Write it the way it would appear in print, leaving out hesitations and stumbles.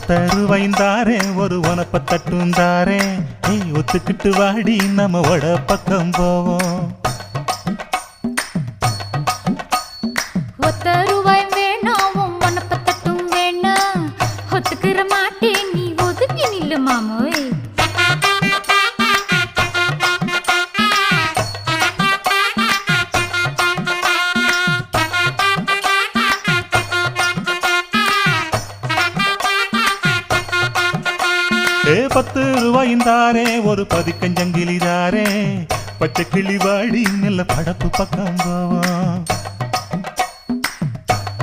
ஒத்தருவைந்தாரே ஒரு உனப்ப தட்டுந்தாரே ஒத்துக்கிட்டு வாடி நம்ம வட பக்கம் போவோம். ஒத்த ரூபாய் வேணாம் உனப்ப தட்டும் வேணாம் ஒத்துக்கிற மாட்டேன் நீ ஒதுக்கி நில்லு மாமோய். ₹10 ஒரு பதிக்கஞ்சங்கிலிதாரே பச்சை கிளி வாடி நல்ல படப்பு பக்கம் போவோம்.